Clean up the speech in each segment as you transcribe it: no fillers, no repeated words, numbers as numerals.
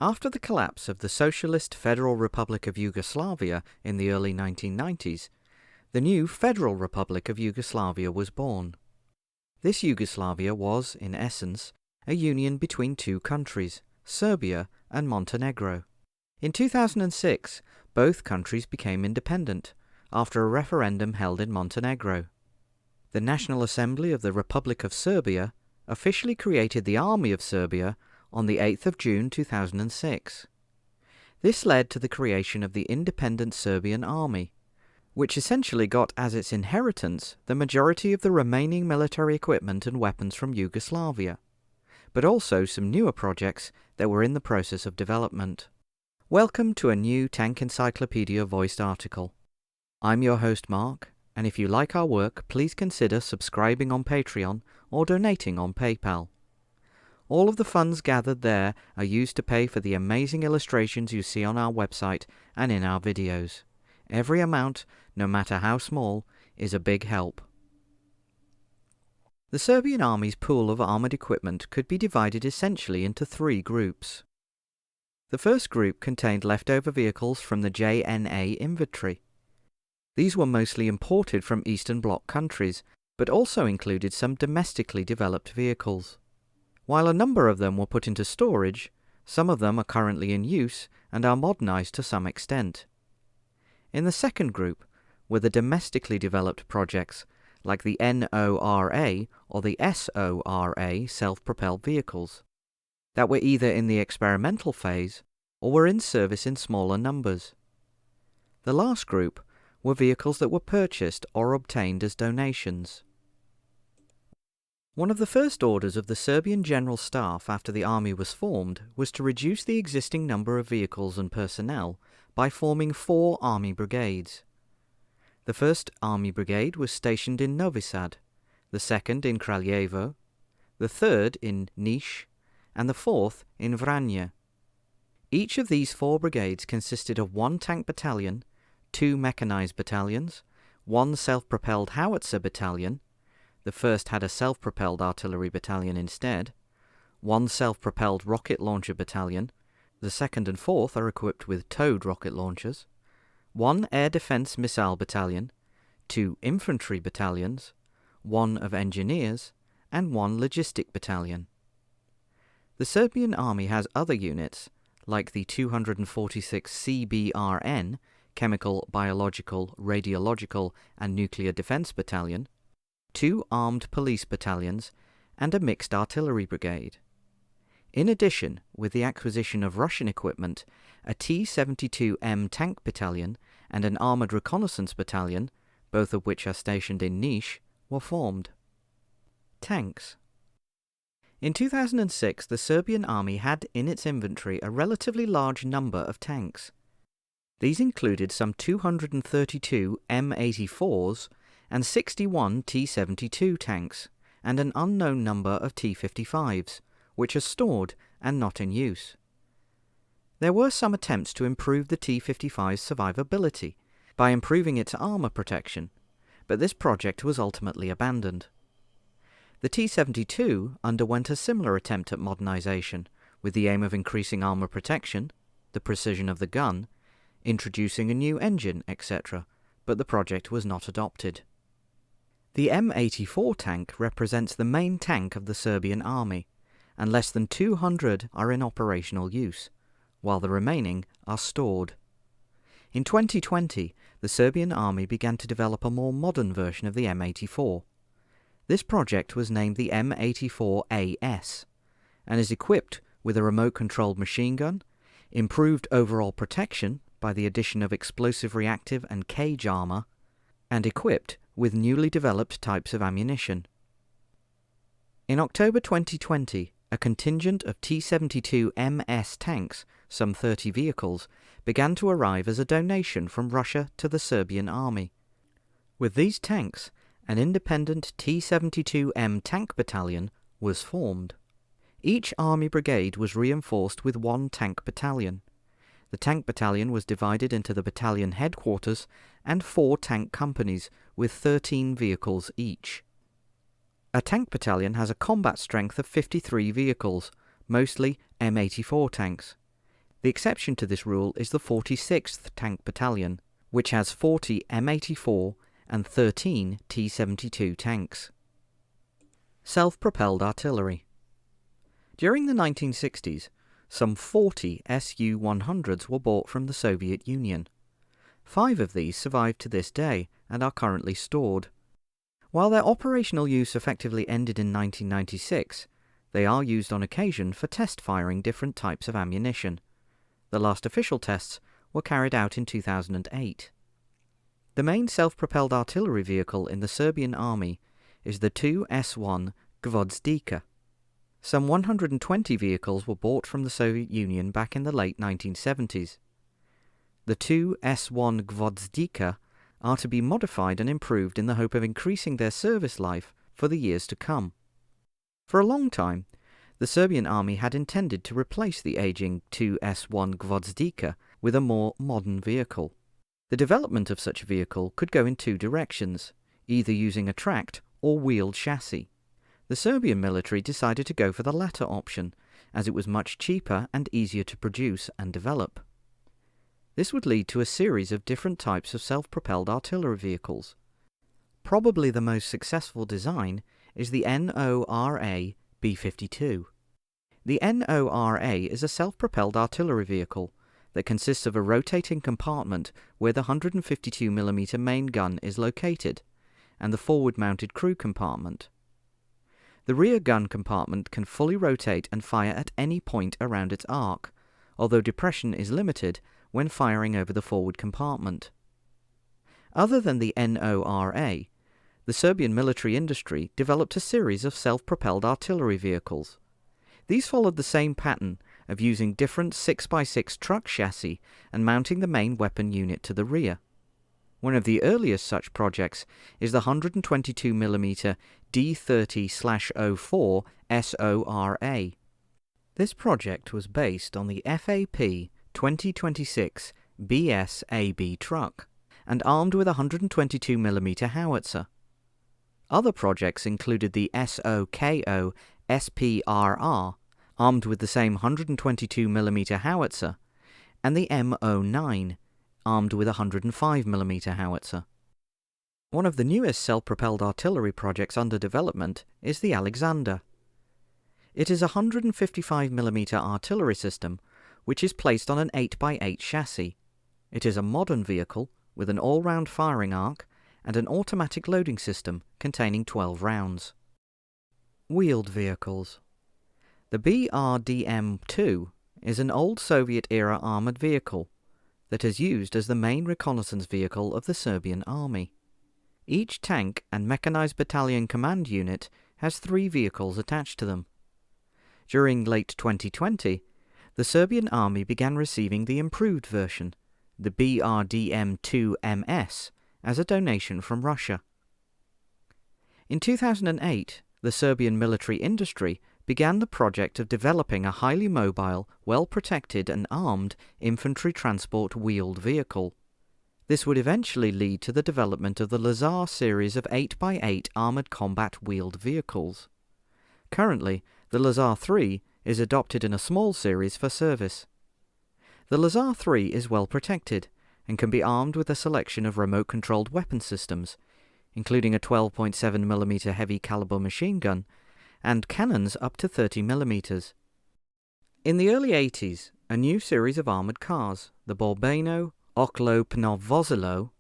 After the collapse of the Socialist Federal Republic of Yugoslavia in the early 1990s, the new Federal Republic of Yugoslavia was born. This Yugoslavia was, in essence, a union between two countries, Serbia and Montenegro. In 2006, both countries became independent, after a referendum held in Montenegro. The National Assembly of the Republic of Serbia officially created the Army of Serbia on the 8th of June 2006. This led to the creation of the independent Serbian Army, which essentially got as its inheritance the majority of the remaining military equipment and weapons from Yugoslavia, but also some newer projects that were in the process of development. Welcome to a new Tank Encyclopedia voiced article. I'm your host Mark, and if you like our work, please consider subscribing on Patreon or donating on PayPal. All of the funds gathered there are used to pay for the amazing illustrations you see on our website and in our videos. Every amount, no matter how small, is a big help. The Serbian Army's pool of armoured equipment could be divided essentially into three groups. The first group contained leftover vehicles from the JNA inventory. These were mostly imported from Eastern Bloc countries, but also included some domestically developed vehicles. While a number of them were put into storage, some of them are currently in use and are modernized to some extent. In the second group were the domestically developed projects, like the NORA or the SORA self-propelled vehicles, that were either in the experimental phase or were in service in smaller numbers. The last group were vehicles that were purchased or obtained as donations. One of the first orders of the Serbian General Staff after the army was formed was to reduce the existing number of vehicles and personnel by forming 4 army brigades. The first army brigade was stationed in Novi Sad, the second in Kraljevo, the third in Niš, and the fourth in Vranje. Each of these 4 brigades consisted of 1 tank battalion, 2 mechanized battalions, 1 self-propelled howitzer battalion, the first had a self-propelled artillery battalion instead, 1 self-propelled rocket launcher battalion, the second and fourth are equipped with towed rocket launchers, 1 air defense missile battalion, 2 infantry battalions, 1 of engineers, and 1 logistic battalion. The Serbian Army has other units, like the 246 CBRN, Chemical, Biological, Radiological, and Nuclear Defense Battalion, 2 armed police battalions, and a mixed artillery brigade. In addition, with the acquisition of Russian equipment, a T-72M tank battalion and an armoured reconnaissance battalion, both of which are stationed in Niš, were formed. Tanks. In 2006, the Serbian Army had in its inventory a relatively large number of tanks. These included some 232 M84s and 61 T-72 tanks, and an unknown number of T-55s, which are stored and not in use. There were some attempts to improve the T-55's survivability by improving its armour protection, but this project was ultimately abandoned. The T-72 underwent a similar attempt at modernization, with the aim of increasing armour protection, the precision of the gun, introducing a new engine, etc., but the project was not adopted. The M84 tank represents the main tank of the Serbian Army, and less than 200 are in operational use, while the remaining are stored. In 2020, the Serbian Army began to develop a more modern version of the M84. This project was named the M84AS, and is equipped with a remote-controlled machine gun, improved overall protection by the addition of explosive reactive and cage armour, and equipped with newly developed types of ammunition. In October 2020, a contingent of T-72MS tanks, some 30 vehicles, began to arrive as a donation from Russia to the Serbian Army. With these tanks, an independent T-72M tank battalion was formed. Each army brigade was reinforced with 1 tank battalion. The tank battalion was divided into the battalion headquarters and 4 tank companies with 13 vehicles each. A tank battalion has a combat strength of 53 vehicles, mostly M84 tanks. The exception to this rule is the 46th Tank Battalion, which has 40 M84 and 13 T-72 tanks. Self-propelled artillery. During the 1960s, some 40 Su-100s were bought from the Soviet Union. 5 of these survive to this day and are currently stored. While their operational use effectively ended in 1996, they are used on occasion for test firing different types of ammunition. The last official tests were carried out in 2008. The main self-propelled artillery vehicle in the Serbian army is the 2 S1 Gvozdika. Some 120 vehicles were bought from the Soviet Union back in the late 1970s. The 2 S1 Gvozdika are to be modified and improved in the hope of increasing their service life for the years to come. For a long time, the Serbian army had intended to replace the aging 2 S1 Gvozdika with a more modern vehicle. The development of such a vehicle could go in 2 directions, either using a tracked or wheeled chassis. The Serbian military decided to go for the latter option, as it was much cheaper and easier to produce and develop. This would lead to a series of different types of self-propelled artillery vehicles. Probably the most successful design is the NORA B-52. The NORA is a self-propelled artillery vehicle that consists of a rotating compartment where the 152mm main gun is located, and the forward-mounted crew compartment. The rear gun compartment can fully rotate and fire at any point around its arc, although depression is limited when firing over the forward compartment. Other than the NORA, the Serbian military industry developed a series of self-propelled artillery vehicles. These followed the same pattern of using different 6x6 truck chassis and mounting the main weapon unit to the rear. One of the earliest such projects is the 122mm D30/04 SORA. This project was based on the FAP 2026 BS-AB truck and armed with a 122mm howitzer. Other projects included the SOKO SPRR, armed with the same 122mm howitzer, and the M09, armed with a 105mm howitzer. One of the newest self-propelled artillery projects under development is the Alexander. It is a 155mm artillery system which is placed on an 8x8 chassis. It is a modern vehicle with an all-round firing arc and an automatic loading system containing 12 rounds. Wheeled vehicles. The BRDM-2 is an old Soviet-era armoured vehicle that is used as the main reconnaissance vehicle of the Serbian army. Each tank and mechanized battalion command unit has 3 vehicles attached to them. During late 2020, the Serbian army began receiving the improved version, the BRDM-2MS, as a donation from Russia. In 2008, the Serbian military industry began the project of developing a highly mobile, well-protected and armed infantry transport wheeled vehicle. This would eventually lead to the development of the Lazar series of 8x8 armoured combat wheeled vehicles. Currently, the Lazar 3 is adopted in a small series for service. The Lazar 3 is well protected and can be armed with a selection of remote-controlled weapon systems, including a 12.7mm heavy-caliber machine gun and cannons up to 30mm. In the early 80s, a new series of armoured cars, the Borbeno Oklopne Vozilo,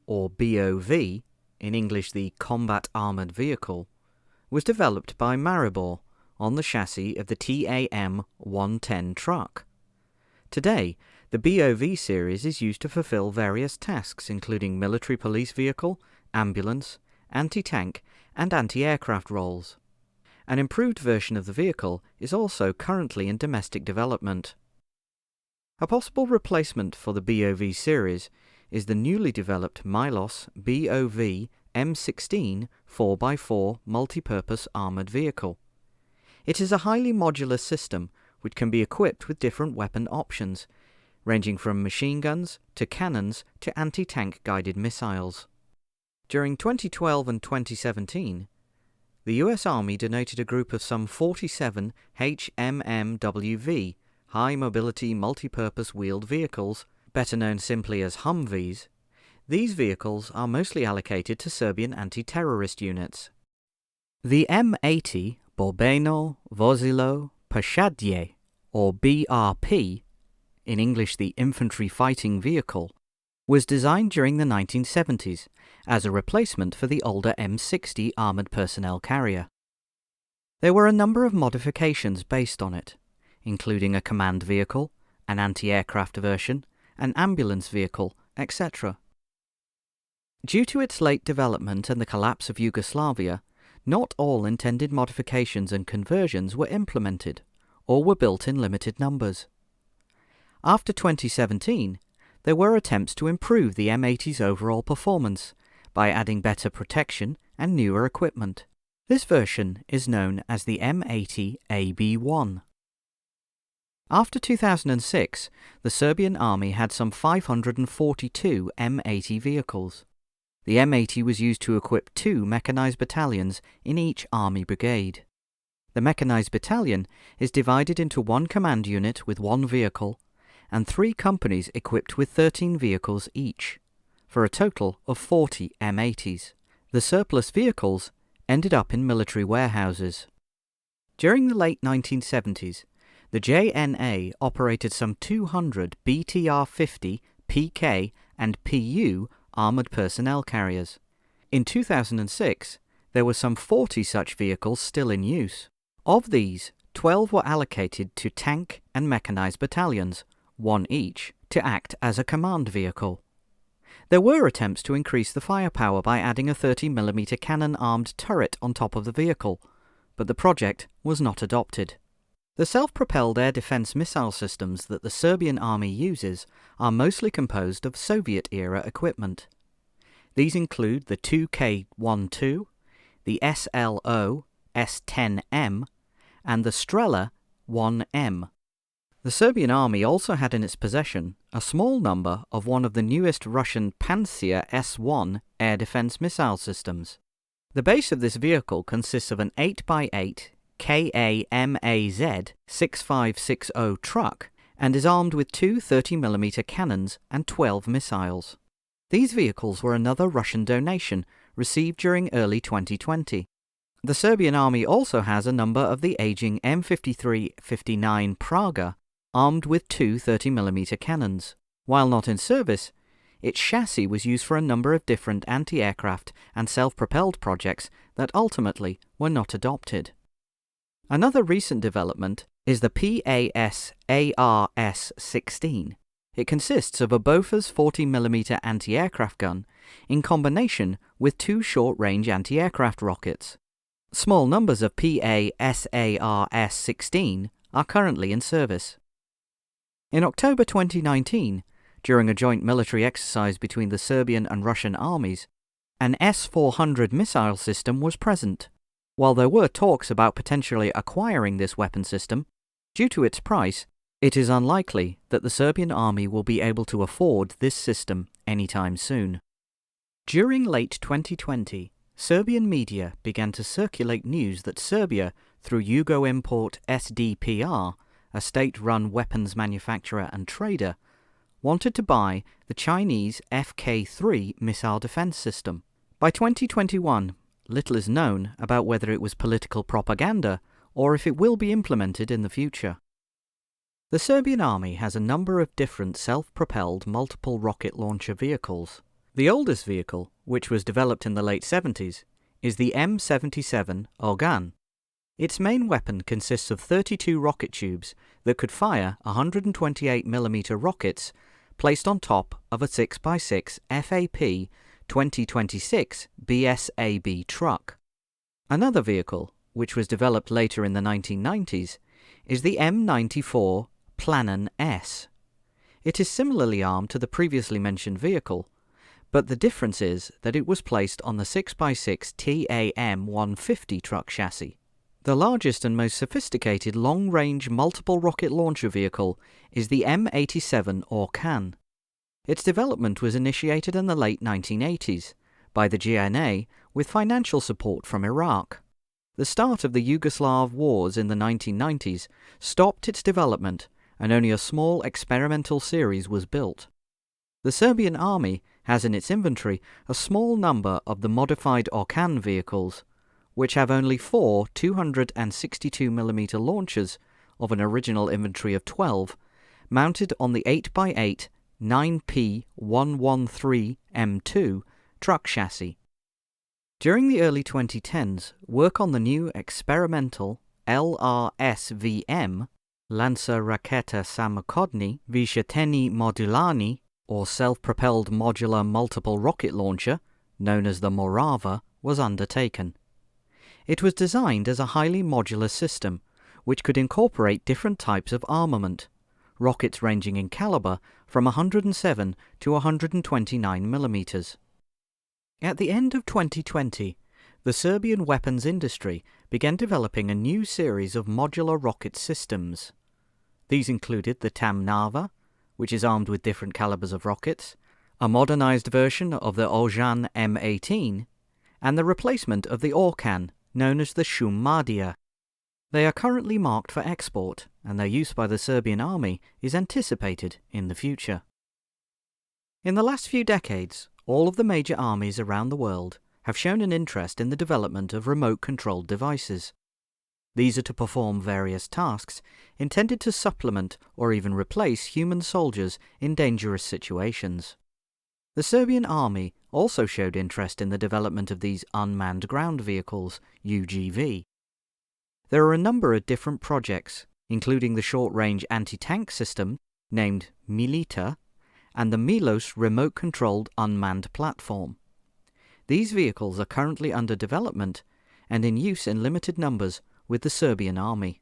or BOV, in English the Combat Armoured Vehicle, was developed by Maribor on the chassis of the TAM-110 truck. Today, the BOV series is used to fulfill various tasks including military police vehicle, ambulance, anti-tank and anti-aircraft roles. An improved version of the vehicle is also currently in domestic development. A possible replacement for the BOV series is the newly developed Milos BOV M16 4x4 multi-purpose armoured vehicle. It is a highly modular system which can be equipped with different weapon options, ranging from machine guns to cannons to anti-tank guided missiles. During 2012 and 2017, the US Army donated a group of some 47 HMMWV, high-mobility multi-purpose wheeled vehicles, better known simply as Humvees. These vehicles are mostly allocated to Serbian anti-terrorist units. The M80 Borbeno Vozilo Pešadje, or BRP, in English the Infantry Fighting Vehicle, was designed during the 1970s as a replacement for the older M60 armoured personnel carrier. There were a number of modifications based on it, including a command vehicle, an anti-aircraft version, an ambulance vehicle, etc. Due to its late development and the collapse of Yugoslavia, not all intended modifications and conversions were implemented, or were built in limited numbers. After 2017, there were attempts to improve the M80's overall performance by adding better protection and newer equipment. This version is known as the M80 AB1. After 2006, the Serbian army had some 542 M80 vehicles. The M80 was used to equip 2 mechanized battalions in each army brigade. The mechanized battalion is divided into 1 command unit with 1 vehicle, and 3 companies equipped with 13 vehicles each, for a total of 40 M80s. The surplus vehicles ended up in military warehouses. During the late 1970s, the JNA operated some 200 BTR-50, PK and PU armoured personnel carriers. In 2006, there were some 40 such vehicles still in use. Of these, 12 were allocated to tank and mechanised battalions, 1 each, to act as a command vehicle. There were attempts to increase the firepower by adding a 30mm cannon-armed turret on top of the vehicle, but the project was not adopted. The self-propelled air defence missile systems that the Serbian army uses are mostly composed of Soviet-era equipment. These include the 2K-12, the SLO S-10M, and the Strela 1M. The Serbian army also had in its possession a small number of one of the newest Russian Pantsir S-1 air defence missile systems. The base of this vehicle consists of an 8x8 KA-MAZ 6560 truck and is armed with 2 30mm cannons and 12 missiles. These vehicles were another Russian donation received during early 2020. The Serbian army also has a number of the aging M53-59 Praga armed with 2 30mm cannons. While not in service, its chassis was used for a number of different anti-aircraft and self-propelled projects that ultimately were not adopted. Another recent development is the PAS-ARS-16. It consists of a Bofors 40mm anti-aircraft gun in combination with 2 short-range anti-aircraft rockets. Small numbers of PAS-ARS-16 are currently in service. In October 2019, during a joint military exercise between the Serbian and Russian armies, an S-400 missile system was present. While there were talks about potentially acquiring this weapon system, due to its price, it is unlikely that the Serbian army will be able to afford this system anytime soon. During late 2020, Serbian media began to circulate news that Serbia, through Yugoimport SDPR, a state-run weapons manufacturer and trader, wanted to buy the Chinese FK-3 missile defense system. By 2021, little is known about whether it was political propaganda or if it will be implemented in the future. The Serbian army has a number of different self-propelled multiple rocket launcher vehicles. The oldest vehicle, which was developed in the late 70s, is the M77 Ogan. Its main weapon consists of 32 rocket tubes that could fire 128mm rockets placed on top of a 6x6 FAP 2026 BSAB truck. Another vehicle, which was developed later in the 1990s, is the M94 Planon S. It is similarly armed to the previously mentioned vehicle, but the difference is that it was placed on the 6x6 TAM 150 truck chassis. The largest and most sophisticated long-range multiple rocket launcher vehicle is the M87 Orkan. Its development was initiated in the late 1980s by the GNA with financial support from Iraq. The start of the Yugoslav wars in the 1990s stopped its development, and only a small experimental series was built. The Serbian army has in its inventory a small number of the modified Okan vehicles, which have only 4 262mm launchers of an original inventory of 12, mounted on the 8x8 9P113M2 truck chassis. During the early 2010s, work on the new experimental LRSVM, Lancer Raketa Samochodny Vyshcheteny Modularny, or self-propelled modular multiple rocket launcher, known as the Morava, was undertaken. It was designed as a highly modular system, which could incorporate different types of armament, rockets ranging in caliber from 107 to 129mm. At the end of 2020, the Serbian weapons industry began developing a new series of modular rocket systems. These included the Tamnava, which is armed with different calibers of rockets, a modernized version of the Ojan M18, and the replacement of the Orkan, known as the Shumadia. They are currently marked for export, and their use by the Serbian army is anticipated in the future. In the last few decades, all of the major armies around the world have shown an interest in the development of remote-controlled devices. These are to perform various tasks intended to supplement or even replace human soldiers in dangerous situations. The Serbian army also showed interest in the development of these unmanned ground vehicles, UGV. There are a number of different projects, including the short-range anti-tank system named Milita and the Milos remote-controlled unmanned platform. These vehicles are currently under development and in use in limited numbers with the Serbian army.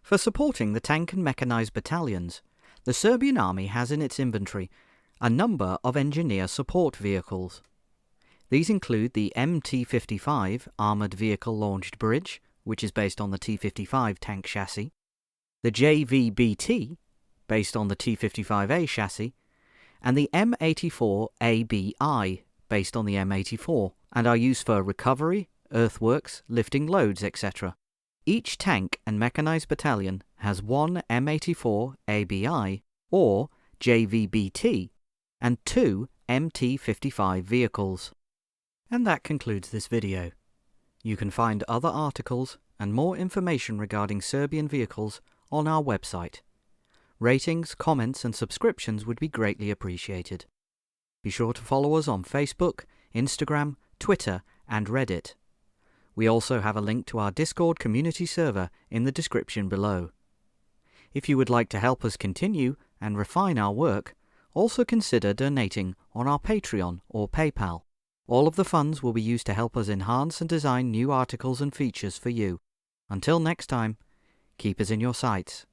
For supporting the tank and mechanized battalions, the Serbian army has in its inventory a number of engineer support vehicles. These include the MT-55 Armoured Vehicle Launched Bridge, which is based on the T-55 tank chassis, the JVBT, based on the T-55A chassis, and the M84ABI, based on the M84, and are used for recovery, earthworks, lifting loads, etc. Each tank and mechanized battalion has one M84ABI or JVBT and 2 MT-55 vehicles. And that concludes this video. You can find other articles and more information regarding Serbian vehicles on our website. Ratings, comments and subscriptions would be greatly appreciated. Be sure to follow us on Facebook, Instagram, Twitter and Reddit. We also have a link to our Discord community server in the description below. If you would like to help us continue and refine our work, also consider donating on our Patreon or PayPal. All of the funds will be used to help us enhance and design new articles and features for you. Until next time, keep us in your sights.